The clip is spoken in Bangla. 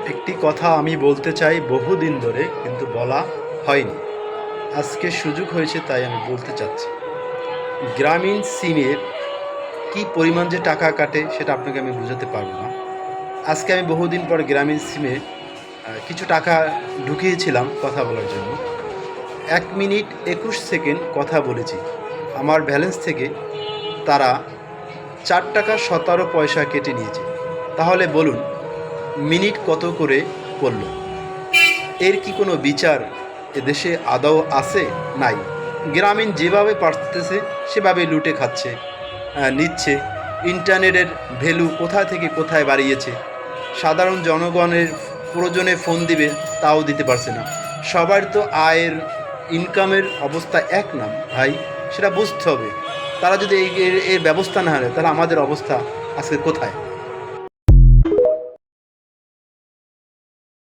একটি কথা আমি বলতে চাই বহুদিন ধরে, কিন্তু বলা হয়নি। আজকে সুযোগ হয়েছে, তাই আমি বলতে চাচ্ছি। গ্রামীণ সিমের কী পরিমাণ যে টাকা কাটে সেটা আপনাকে আমি বোঝাতে পারবো না। আজকে আমি বহুদিন পর গ্রামীণ সিমে কিছু টাকা ঢুকিয়েছিলাম কথা বলার জন্য। ১ মিনিট ২১ সেকেন্ড কথা বলেছি। আমার ব্যালেন্স থেকে তারা ৪ টাকা ১৭ পয়সা কেটে নিয়েছে। তাহলে বলুন, মিনিট কত করে পড়ল? এর কি কোনো বিচার এদেশে আদৌ আছে? নাই। গ্রামীণ যেভাবে পারতেছে সেভাবে লুটে খাচ্ছে, নিচ্ছে। ইন্টারনেটের ভ্যালু কোথা থেকে কোথায় বাড়িয়েছে। সাধারণ জনগণের প্রয়োজনে ফোন দিবে, তাও দিতে পারছে না। সবার তো আয়ের, ইনকামের অবস্থা এক না ভাই, সেটা বুঝতে হবে। তারা যদি এর ব্যবস্থা না হয়, তাহলে আমাদের অবস্থা আজকে কোথায়?